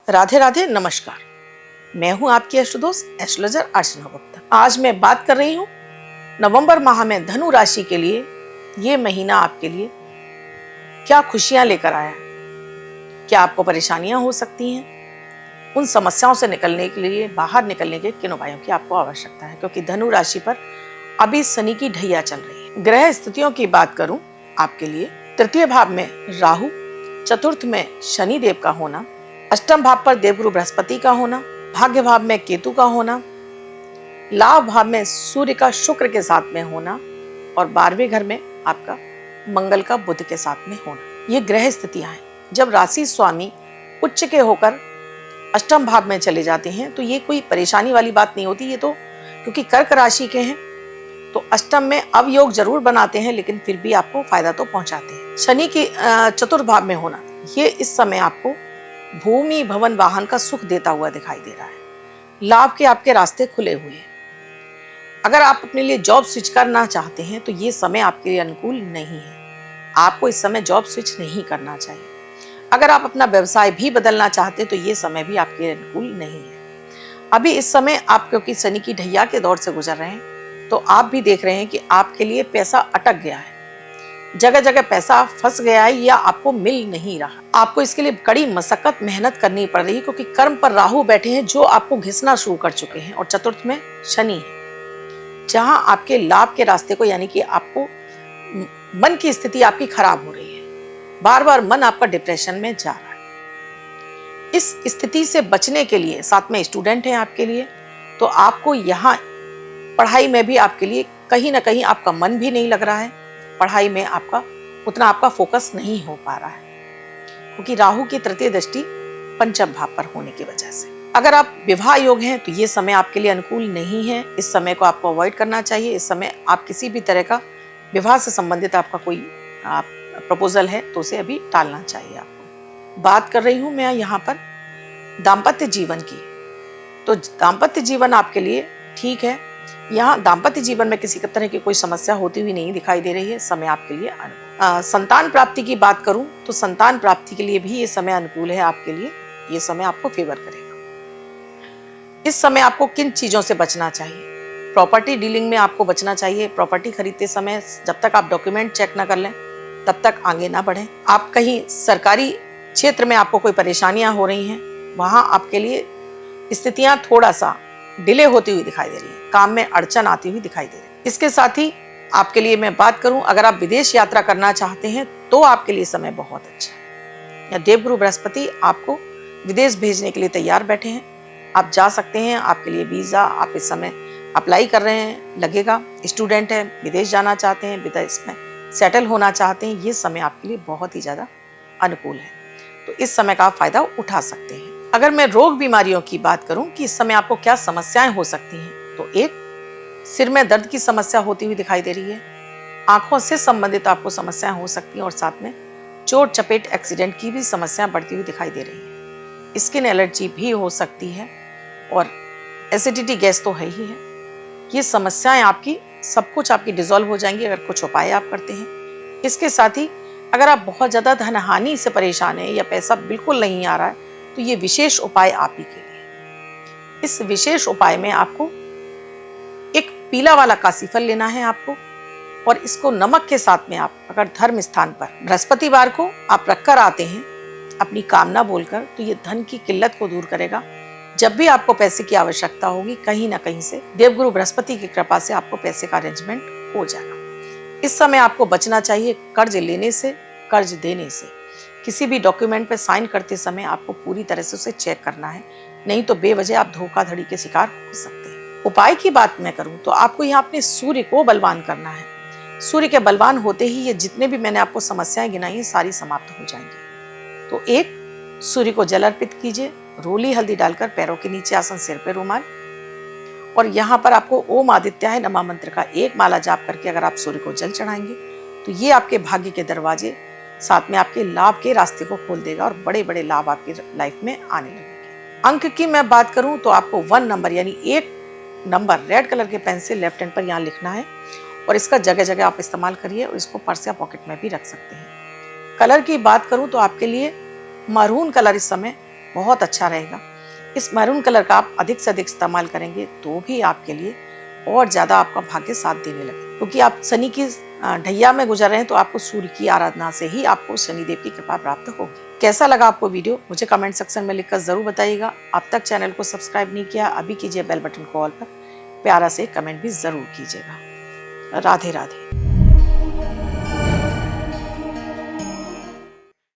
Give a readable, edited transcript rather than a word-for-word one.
राधे राधे, नमस्कार। मैं हूं आपकी अष्टदोस्त एस्ट्रोलॉजर अर्चना गुप्ता। आज मैं बात कर रही हूं नवंबर माह में धनु राशि के लिए ये महीना आपके लिए क्या खुशियां लेकर आया है। क्या आपको परेशानियां हो सकती हैं? उन समस्याओं से निकलने के लिए, बाहर निकलने के किन उपायों की आपको आवश्यकता है, क्योंकि धनु राशि पर अभी शनि की ढैया चल रही है। ग्रह स्थितियों की बात करूं आपके लिए, तृतीय भाव में राहु, चतुर्थ में शनि देव का होना, अष्टम भाव पर देवगुरु बृहस्पति का होना, भाग्य भाव में केतु का होना, लाभ भाव में सूर्य का शुक्र के साथ में होना और 12वें घर में आपका मंगल का बुध के साथ में होना। ये ग्रह स्थितियां हैं। जब राशि स्वामी उच्च के होकर अष्टम भाव में चले जाते हैं तो ये कोई परेशानी वाली बात नहीं होती। ये तो क्योंकि कर्क राशि के हैं तो अष्टम में अवयोग जरूर बनाते हैं, लेकिन फिर भी आपको फायदा तो पहुंचाते हैं। शनि की चतुर्थ भाव में होना, ये इस समय आपको भूमि भवन वाहन का सुख देता हुआ दिखाई दे रहा है। लाभ के आपके रास्ते खुले हुए हैं। अगर आप अपने लिए जॉब स्विच करना चाहते हैं तो ये समय आपके लिए अनुकूल नहीं है। आपको इस समय जॉब स्विच नहीं करना चाहिए। अगर आप अपना व्यवसाय भी बदलना चाहते हैं तो ये समय भी आपके लिए अनुकूल नहीं है। अभी इस समय आप क्योंकि शनि की ढैया के दौर से गुजर रहे हैं तो आप भी देख रहे हैं कि आपके लिए पैसा अटक गया है, जगह जगह पैसा फंस गया है या आपको मिल नहीं रहा। आपको इसके लिए कड़ी मशक्कत मेहनत करनी पड़ रही है, क्योंकि कर्म पर राहु बैठे हैं जो आपको घिसना शुरू कर चुके हैं और चतुर्थ में शनि है जहां आपके लाभ के रास्ते को, यानी कि आपको मन की स्थिति आपकी खराब हो रही है। बार बार मन आपका डिप्रेशन में जा रहा है। इस स्थिति से बचने के लिए, साथ में स्टूडेंट हैं आपके लिए, तो आपको यहाँ पढ़ाई में भी आपके लिए कहीं ना कहीं आपका मन भी नहीं लग रहा है। पढ़ाई में आपका उतना आपका फोकस नहीं हो पा रहा है, क्योंकि राहु की तृतीय दृष्टि पंचम भाव पर होने की वजह से। अगर आप विवाह योग हैं तो ये समय आपके लिए अनुकूल नहीं है। इस समय को आपको अवॉइड करना चाहिए। इस समय आप किसी भी तरह का विवाह से संबंधित आपका कोई प्रपोजल है तो उसे अभी टालना चाहिए आपको। बात कर रही हूं मैं यहाँ पर दाम्पत्य जीवन की, तो दाम्पत्य जीवन आपके लिए ठीक है। यहाँ दाम्पत्य जीवन में किसी तरह की कोई समस्या होती हुई नहीं दिखाई दे रही है। समय आपके लिए संतान प्राप्ति की बात करूं तो संतान प्राप्ति के लिए भी ये समय अनुकूल है आपके लिए। ये समय आपको फेवर करेगा। इस समय आपको किन चीजों से बचना चाहिए? प्रॉपर्टी डीलिंग में आपको बचना चाहिए। प्रॉपर्टी खरीदते समय जब तक आप डॉक्यूमेंट चेक ना कर लें तब तक आगे ना बढ़ें। आप कहीं सरकारी क्षेत्र में आपको कोई परेशानियां हो रही हैं, वहां आपके लिए स्थितियां थोड़ा सा डिले होती हुई दिखाई दे रही है। काम में अड़चन आती हुई दिखाई दे रही है। इसके साथ ही आपके लिए मैं बात करूं, अगर आप विदेश यात्रा करना चाहते हैं तो आपके लिए समय बहुत अच्छा है। या देवगुरु बृहस्पति आपको विदेश भेजने के लिए तैयार बैठे हैं। आप जा सकते हैं। आपके लिए वीजा आप इस समय अप्लाई कर रहे हैं, लगेगा। स्टूडेंट हैं, विदेश जाना चाहते हैं, विदेश में सेटल होना चाहते हैं, ये समय आपके लिए बहुत ही ज्यादा अनुकूल है। तो इस समय का आप फायदा उठा सकते हैं। अगर मैं रोग बीमारियों की बात करूं कि इस समय आपको क्या समस्याएं हो सकती हैं, तो एक सिर में दर्द की समस्या होती हुई दिखाई दे रही है। आंखों से संबंधित आपको समस्याएं हो सकती हैं और साथ में चोट चपेट एक्सीडेंट की भी समस्याएं बढ़ती हुई दिखाई दे रही हैं। स्किन एलर्जी भी हो सकती है और एसिडिटी गैस तो है ही है। ये समस्याएं आपकी सब कुछ आपकी डिसॉल्व हो जाएंगी अगर कुछ उपाय आप करते हैं। इसके साथ ही अगर आप बहुत ज्यादा धन हानि से परेशान हैं या पैसा बिल्कुल नहीं आ रहा है तो ये विशेष उपाय आप ही के लिए। इस विशेष उपाय में आपको एक पीला वाला काशीफल लेना है आपको, और इसको नमक के साथ में आप अगर धर्म स्थान पर बृहस्पतिवार को आप रखकर आते हैं अपनी कामना बोलकर, तो ये धन की किल्लत को दूर करेगा। जब भी आपको पैसे की आवश्यकता होगी कहीं ना कहीं से देवगुरु बृहस्पति की कृपा से आपको पैसे का अरेंजमेंट हो जाएगा। इस समय आपको बचना चाहिए कर्ज लेने से, कर्ज देने से। किसी भी डॉक्यूमेंट पे साइन करते समय आपको पूरी तरह से उसे चेक करना है, नहीं तो बेवजह आप धोखाधड़ी के शिकार हो सकते हैं। उपाय की बात मैं करूं तो आपको यहाँ अपने सूर्य को बलवान करना है। सूर्य के बलवान होते ही ये जितने भी मैंने आपको समस्याएं गिनाई हैं सारी समाप्त हो जाएंगी। तो एक सूर्य को जल अर्पित कीजिए, रोली हल्दी डालकर पैरों के नीचे आसन, सिर पे रुमाल, और यहाँ पर आपको ओम आदित्याय नमः मंत्र का एक माला जाप करके अगर आप सूर्य को जल चढ़ाएंगे तो ये आपके भाग्य के दरवाजे, साथ में आपके लाभ के रास्ते को खोल देगा और बड़े बड़े लाभ आपकी लाइफ में आने लगेंगे। अंक की मैं बात करूं तो आपको 1 नंबर यानी 1 नंबर रेड कलर के पेन से लेफ्ट हैंड पर यहाँ लिखना है, और इसका जगह जगह आप इस्तेमाल करिए और इसको पर्स या पॉकेट में भी रख सकते हैं। कलर की बात करूं तो आपके लिए मरून कलर इस समय बहुत अच्छा रहेगा। इस मैरून कलर का आप अधिक से अधिक इस्तेमाल करेंगे तो भी आपके लिए और ज़्यादा आपका भाग्य साथ देने लगे, क्योंकि आप शनि की ढैया में गुजर रहे हैं, तो आपको सूर्य की आराधना से ही आपको शनिदेव की कृपा प्राप्त होगी। कैसा लगा आपको वीडियो मुझे कमेंट सेक्शन में लिखकर जरूर बताइएगा। अब तक चैनल को सब्सक्राइब नहीं किया, अभी कीजिए बेल बटन को ऑल पर, प्यारा से कमेंट भी जरूर कीजिएगा। राधे राधे।